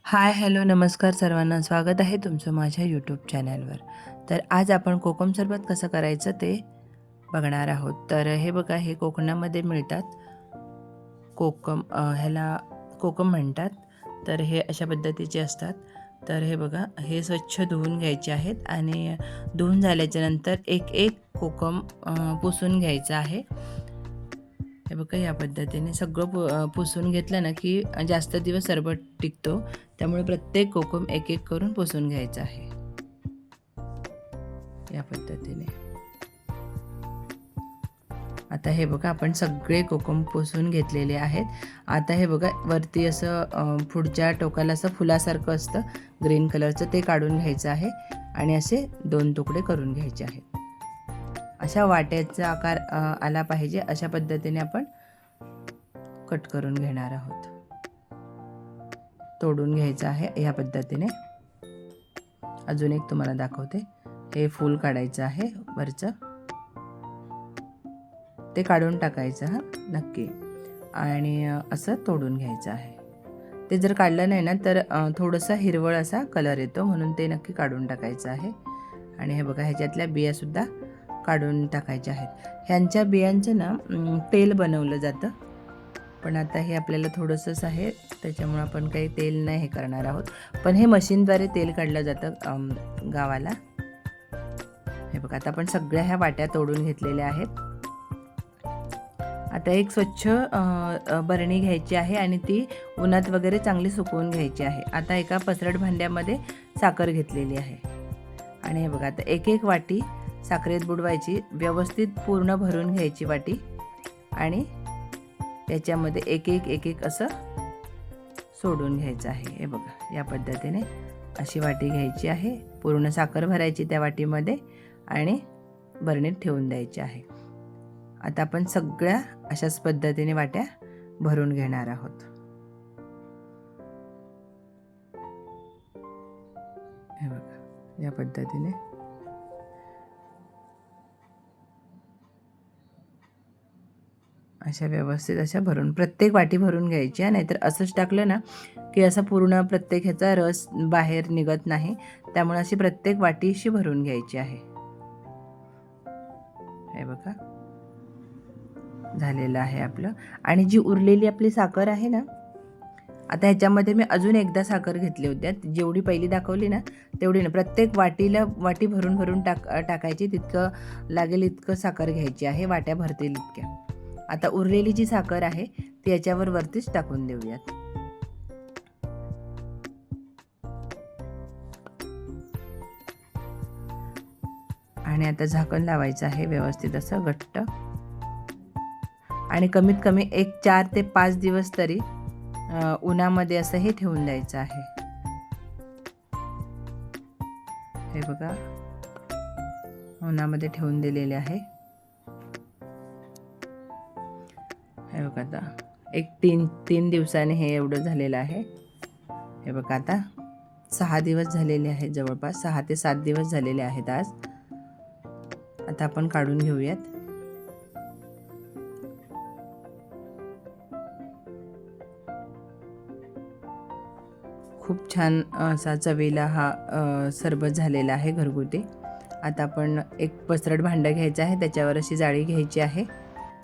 हाय, hello, नमस्कार सर्वांना. स्वागत आहे तुमचं माझ्या यूट्यूब चॅनलवर. तर आज आपण कोकम सरबत कसं करायचं ते बघणार आहोत. तर हे बघा, हे कोकणामध्ये मिळतात. ह्याला कोकम म्हणतात. तर हे अशा पद्धतीचे असतात. तर हे बघा, हे स्वच्छ धुवून घ्यायचे आहेत आणि धुवून झाल्याच्यानंतर एक एक कोकम पुसून घ्यायचं आहे. हे बघा, या पद्धतीने सगळं पुसून घेतलं ना की जास्त दिवस सरबत टिकतो. त्यामुळे प्रत्येक कोकम एक एक करून पुसून घ्यायचं आहे या पद्धतीने. आता हे बघा, आपण सगळे कोकम पुसून घेतलेले आहेत. आता हे बघा, वरती असं पुढच्या टोकाला असं फुलासारखं असतं ग्रीन कलरचं, ते काढून घ्यायचं आहे आणि असे 2 तुकडे करून घ्यायचे आहेत. अशा वाट्याचा आकार आला पाहिजे अशा पद्धतीने आपण कट करून घेणार आहोत. तोडून घ्यायचं आहे या पद्धतीने. अजून एक तुम्हाला दाखवते. हे फूल काढायचं आहे वरचं, ते काढून टाकायचं हां नक्की, आणि असं तोडून घ्यायचं आहे. ते जर काढलं नाही ना तर थोडंसं हिरवळ असा कलर येतो, म्हणून ते नक्की काढून टाकायचं आहे. आणि हे बघा, ह्याच्यातल्या बियासुद्धा काढून टाकायच्या आहेत. ह्यांच्या बियांचं ना तेल बनवलं जातं, पण आता हे आपल्याला थोडंसंच आहे त्याच्यामुळे आपण काही तेल नाही हे करणार आहोत. पण हे मशीनद्वारे तेल काढलं जातं गावाला. हे बघा, आता आपण सगळ्या ह्या वाट्या तोडून घेतलेल्या आहेत. आता एक स्वच्छ बरणी घ्यायची आहे आणि ती उन्हात वगैरे चांगली सुकवून घ्यायची आहे. आता एका पसरट भांड्यामध्ये साखर घेतलेली आहे आणि हे बघा, आता एक एक वाटी साखरेत बुडवायची, व्यवस्थित पूर्ण भरून घ्यायची वाटी आणि त्याच्यामध्ये एक एक असं सोडून घ्यायचं आहे. हे बघा, या पद्धतीने अशी वाटी घ्यायची आहे, पूर्ण साखर भरायची त्या वाटीमध्ये आणि बरणीत ठेवून द्यायची आहे. आता आपण सगळ्या अशाच पद्धतीने वाट्या भरून घेणार आहोत. हे बघा, या पद्धतीने अशा व्यवस्थित अशा भरून प्रत्येक वाटी भरून घ्यायची आहे. नाहीतर असंच टाकलं ना की असा पूर्ण प्रत्येक ह्याचा रस बाहेर निघत नाही. त्यामुळे अशी प्रत्येक वाटी अशी भरून घ्यायची आहे. हे बघा, झालेलं आहे आपलं. आणि जी उरलेली आपली साखर आहे ना, आता ह्याच्यामध्ये मी अजून एकदा साखर घेतली होत्या. जेवढी पहिली दाखवली ना तेवढी ना, प्रत्येक वाटीला वाटी भरून भरून टाकायची. तितकं लागेल इतकं साखर घ्यायची आहे, वाट्या भरतील इतक्या. आता उरलेली जी साखर आहे ती याच्यावर वरतीच टाकून देऊयात. आणि आता झाकण लावायचं आहे व्यवस्थित असं घट्ट, आणि कमीत कमी एक 4 ते 5 दिवस तरी उन्हामध्ये असं हे ठेवून द्यायचं आहे. हे बघा, उन्हामध्ये ठेवून दिलेले आहे. हे बघा, आता एक 3 दिवसाने हे एवढं झालेलं आहे. हे बघा, आता 6 दिवस झालेले आहेत, जवळपास 6 ते 7 दिवस झालेले आहेत आज. आता आपण काढून घेऊयात. खूप छान असा चवीला हा सरबत झालेला आहे घरगुती. आता आपण एक पसरट भांडं घ्यायचं आहे, त्याच्यावर अशी जाळी घ्यायची आहे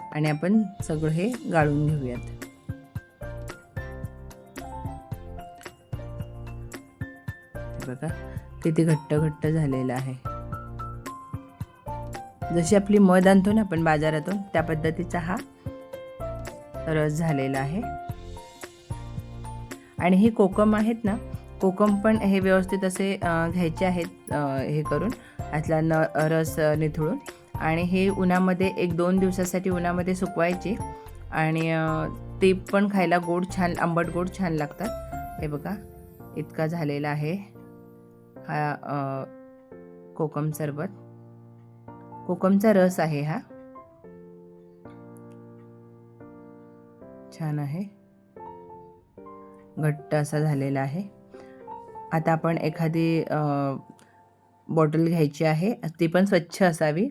आणि आपण सगळं हे गाळून घेऊयात. बघा, किती घट्ट घट्ट झालेलं आहे. जशी आपली मध आणतो ना आपण बाजारातून, त्या पद्धतीचा हा रस झालेला आहे. आणि हे कोकम आहेत ना, कोकम पण हे व्यवस्थित असे घ्यायचे आहेत, हे करून यातला रस निथळून, आणि हे उन्हामध्ये 1-2 दिवसासाठी उन्हामध्ये सुकवायचे. आणि ते पण खायला गोड छान, आंबट गोड छान लागतात. हे बघा, इतका झालेला आहे हा कोकम सरबत. कोकमचा रस आहे हा, छान आहे, घट्ट असा झालेला आहे. आता आपण एखादी बॉटल घ्यायची आहे, ती पण स्वच्छ असावी.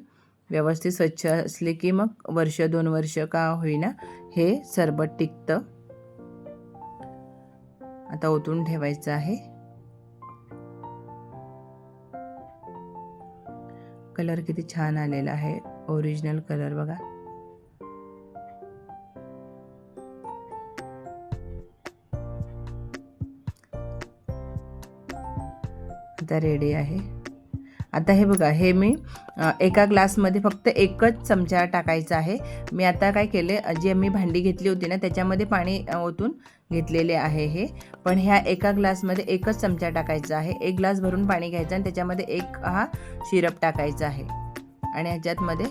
व्यवस्थित स्वच्छ असली की मग 1-2 वर्ष का होईना हे सरबत टिकतं. आता ओतून ठेवायचं आहे. कलर किती छान आलेला आहे, ओरिजिनल कलर बघा. आता रेडी आहे. आता हे बघा, हे मी एका ग्लासमध्ये फक्त एकच चमचा टाकायचा आहे. मी आता काय केले, जी मी भांडी घेतली होती ना त्याच्यामध्ये पाणी ओतून घेतलेले आहे हे. पण ह्या एका ग्लासमध्ये एकच चमचा टाकायचा आहे. एक ग्लास भरून पाणी घ्यायचं आणि त्याच्यामध्ये एक हा सिरप टाकायचा आहे. आणि ह्याच्यामध्ये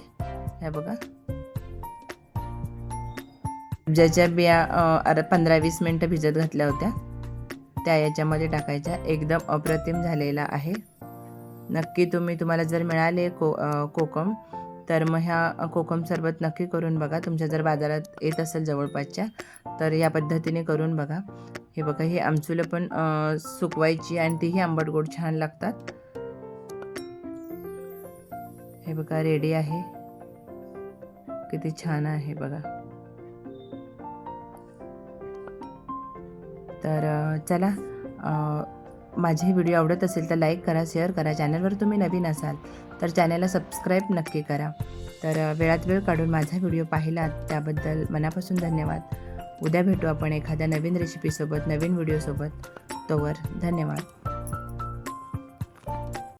हे बघा, ज्याच्या बिया 15-20 मिनटं भिजत घातल्या होत्या त्या याच्यामध्ये टाकायच्या. एकदम अप्रतिम झालेला आहे. नक्की तुम्हाला जर मिळाले कोकम, तर मग ह्या कोकम सरबत नक्की करून बघा. तुमच्या जर बाजारात येत असेल जवळपासच्या, तर या पद्धतीने करून बघा. हे बघा, ही आमचुलं पण सुकवायची आणि तीही आंबट गोड छान लागतात. हे बघा रेडी आहे. किती छान आहे बघा. तर चला, माझे व्हिडिओ आवडत असेल तर लाईक करा, शेअर करा. चॅनलवर तुम्ही नवीन असाल तर चॅनलला सबस्क्राईब नक्की करा. तर वेळात वेळ काढून माझा व्हिडिओ पाहिलात त्याबद्दल मनापासून धन्यवाद. उद्या भेटू आपण एखाद्या नवीन रेसिपीसोबत, नवीन व्हिडिओसोबत. तोवर धन्यवाद.